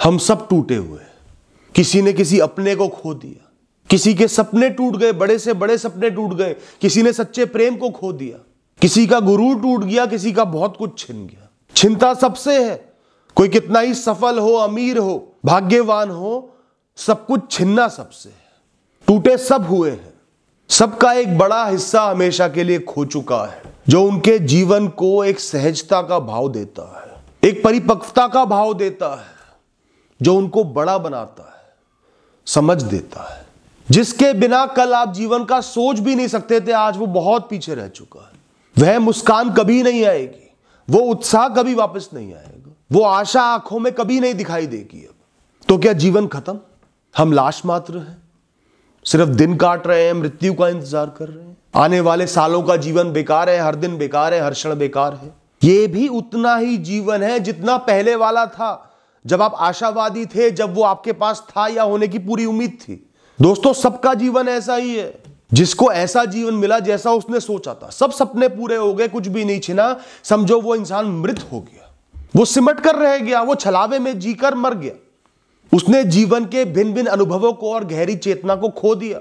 हम सब टूटे हुए हैं। किसी ने किसी अपने को खो दिया, किसी के सपने टूट गए, बड़े से बड़े सपने टूट गए, किसी ने सच्चे प्रेम को खो दिया, किसी का गुरूर टूट गया, किसी का बहुत कुछ छिन गया। छिनता सबसे है, कोई कितना ही सफल हो, अमीर हो, भाग्यवान हो, सब कुछ छिनना सबसे है। टूटे सब हुए हैं, सबका एक बड़ा हिस्सा हमेशा के लिए खो चुका है, जो उनके जीवन को एक सहजता का भाव देता है, एक परिपक्वता का भाव देता है, जो उनको बड़ा बनाता है, समझ देता है। जिसके बिना कल आप जीवन का सोच भी नहीं सकते थे, आज वो बहुत पीछे रह चुका है। वह मुस्कान कभी नहीं आएगी, वो उत्साह कभी वापस नहीं आएगा, वो आशा आंखों में कभी नहीं दिखाई देगी। अब तो क्या जीवन खत्म? हम लाश मात्र हैं, सिर्फ दिन काट रहे हैं, मृत्यु का इंतजार कर रहे हैं। आने वाले सालों का जीवन बेकार है, हर दिन बेकार है, हर क्षण बेकार है। ये भी उतना ही जीवन है जितना पहले वाला था, जब आप आशावादी थे, जब वो आपके पास था या होने की पूरी उम्मीद थी। दोस्तों, सबका जीवन ऐसा ही है। जिसको ऐसा जीवन मिला जैसा उसने सोचा था, सब सपने पूरे हो गए, कुछ भी नहीं छिना, समझो वो इंसान मृत हो गया, वो सिमट कर रह गया, वो छलावे में जीकर मर गया। उसने जीवन के भिन्न भिन्न अनुभवों को और गहरी चेतना को खो दिया।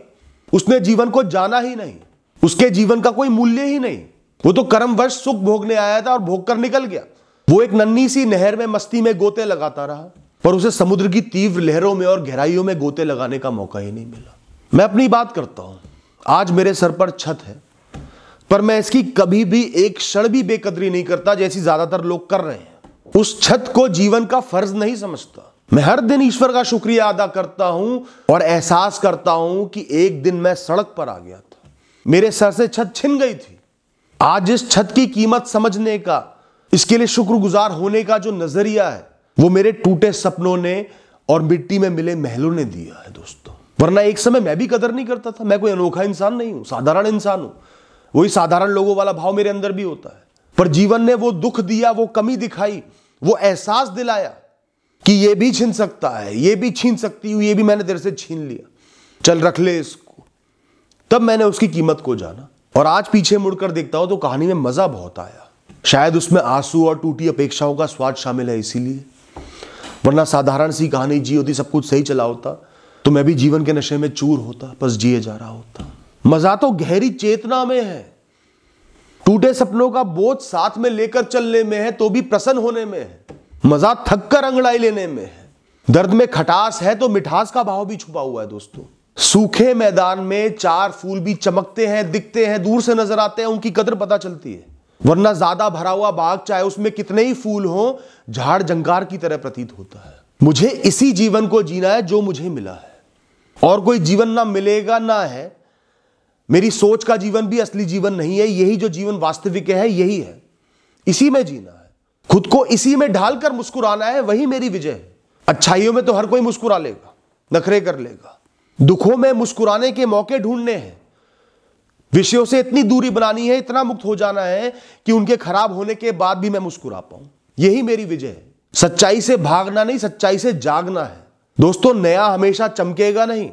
उसने जीवन को जाना ही नहीं, उसके जीवन का कोई मूल्य ही नहीं। वो तो कर्मवश सुख भोगने आया था और भोग कर निकल गया। वो एक नन्ही सी नहर में मस्ती में गोते लगाता रहा, पर उसे समुद्र की तीव्र लहरों में और गहराइयों में गोते लगाने का मौका ही नहीं मिला। मैं अपनी बात करता हूं, आज मेरे सर पर छत है, पर मैं इसकी कभी भी एक क्षण भी बेकदरी नहीं करता जैसी ज्यादातर लोग कर रहे हैं। उस छत को जीवन का फर्ज नहीं समझता। मैं हर दिन ईश्वर का शुक्रिया अदा करता हूं और एहसास करता हूं कि एक दिन मैं सड़क पर आ गया था, मेरे सर से छत छिन गई थी। आज इस छत की कीमत समझने का, इसके लिए शुक्रगुजार होने का जो नजरिया है, वो मेरे टूटे सपनों ने और मिट्टी में मिले महलों ने दिया है दोस्तों। वरना एक समय मैं भी कदर नहीं करता था। मैं कोई अनोखा इंसान नहीं हूं, साधारण इंसान हूं। वही साधारण लोगों वाला भाव मेरे अंदर भी होता है। पर जीवन ने वो दुख दिया, वो कमी दिखाई, वो एहसास दिलाया कि ये भी छीन सकता है, ये भी छीन सकती हूं, ये भी मैंने तेरे से छीन लिया, चल रख ले इसको। तब मैंने उसकी कीमत को जाना। और आज पीछे मुड़कर देखता हूं तो कहानी में मजा बहुत आया। शायद उसमें आंसू और टूटी अपेक्षाओं का स्वाद शामिल है, इसीलिए। वरना साधारण सी कहानी जी होती, सब कुछ सही चला होता, तो मैं भी जीवन के नशे में चूर होता, बस जिए जा रहा होता। मजा तो गहरी चेतना में है, टूटे सपनों का बोझ साथ में लेकर चलने में है, तो भी प्रसन्न होने में है। मजा थक कर अंगड़ाई लेने में है। दर्द में खटास है तो मिठास का भाव भी छुपा हुआ है दोस्तों। सूखे मैदान में चार फूल भी चमकते हैं, दिखते हैं, दूर से नजर आते हैं, उनकी कदर पता चलती है। वरना ज्यादा भरा हुआ बाग, चाहे उसमें कितने ही फूल हो, झाड़ जंकार की तरह प्रतीत होता है। मुझे इसी जीवन को जीना है जो मुझे मिला है, और कोई जीवन ना मिलेगा ना है। मेरी सोच का जीवन भी असली जीवन नहीं है, यही जो जीवन वास्तविक है यही है, इसी में जीना है, खुद को इसी में ढालकर मुस्कुराना है, वही मेरी विजय है। अच्छाइयों में तो हर कोई मुस्कुरा लेगा, नखरे कर लेगा, दुखों में मुस्कुराने के मौके ढूंढने हैं। विषयों से इतनी दूरी बनानी है, इतना मुक्त हो जाना है कि उनके खराब होने के बाद भी मैं मुस्कुरा पाऊं, यही मेरी विजय है। सच्चाई से भागना नहीं, सच्चाई से जागना है दोस्तों। नया हमेशा चमकेगा नहीं,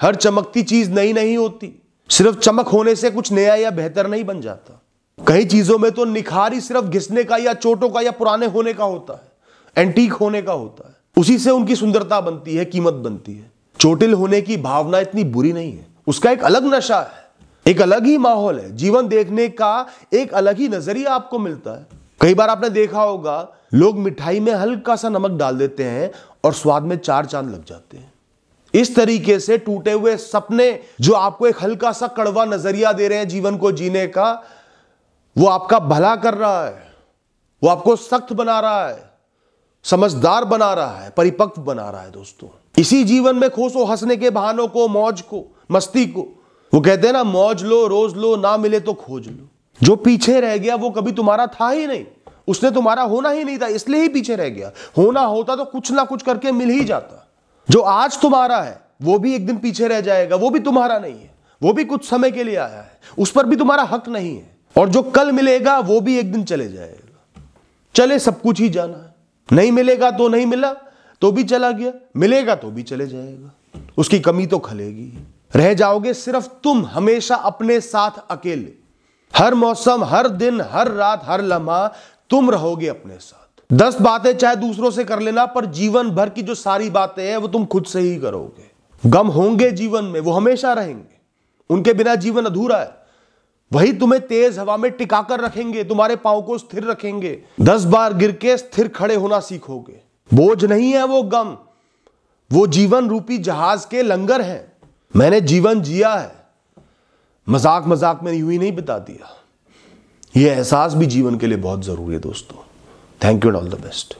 हर चमकती चीज नई नहीं होती। सिर्फ चमक होने से कुछ नया या बेहतर नहीं बन जाता। कई चीजों में तो निखार ही सिर्फ घिसने का या चोटों का या पुराने होने का होता है, एंटीक होने का होता है। उसी से उनकी सुंदरता बनती है, कीमत बनती है। चोटिल होने की भावना इतनी बुरी नहीं है, उसका एक अलग नशा है, एक अलग ही माहौल है। जीवन देखने का एक अलग ही नजरिया आपको मिलता है। कई बार आपने देखा होगा, लोग मिठाई में हल्का सा नमक डाल देते हैं और स्वाद में चार चांद लग जाते हैं। इस तरीके से टूटे हुए सपने जो आपको एक हल्का सा कड़वा नजरिया दे रहे हैं जीवन को जीने का, वो आपका भला कर रहा है, वो आपको सख्त बना रहा है, समझदार बना रहा है, परिपक्व बना रहा है दोस्तों। इसी जीवन में खोसो हंसने के बहानों को, मौज को, मस्ती को। वो कहते हैं ना, मौज लो रोज लो, ना मिले तो खोज लो। जो पीछे रह गया वो कभी तुम्हारा था ही नहीं, उसने तुम्हारा होना ही नहीं था, इसलिए ही पीछे रह गया। होना होता तो कुछ ना कुछ करके मिल ही जाता। जो आज तुम्हारा है वो भी एक दिन पीछे रह जाएगा, वो भी तुम्हारा नहीं है, वो भी कुछ समय के लिए आया है, उस पर भी तुम्हारा हक नहीं है। और जो कल मिलेगा वो भी एक दिन चले जाएगा। चले सब कुछ ही जाना है, नहीं मिलेगा तो नहीं मिला तो भी चला गया, मिलेगा तो भी चले जाएगा, उसकी कमी तो खलेगी। रह जाओगे सिर्फ तुम, हमेशा अपने साथ अकेले। हर मौसम, हर दिन, हर रात, हर लम्हा तुम रहोगे अपने साथ। 10 बातें चाहे दूसरों से कर लेना, पर जीवन भर की जो सारी बातें हैं वो तुम खुद से ही करोगे। गम होंगे जीवन में, वो हमेशा रहेंगे, उनके बिना जीवन अधूरा है। वही तुम्हें तेज हवा में टिकाकर रखेंगे, तुम्हारे पांव को स्थिर रखेंगे। 10 बार गिर के स्थिर खड़े होना सीखोगे। बोझ नहीं है वो गम, वो जीवन रूपी जहाज के लंगर हैं। मैंने जीवन जिया है, मजाक मजाक में यूं ही नहीं बिता दिया। यह एहसास भी जीवन के लिए बहुत जरूरी है दोस्तों। Thank you and all the best.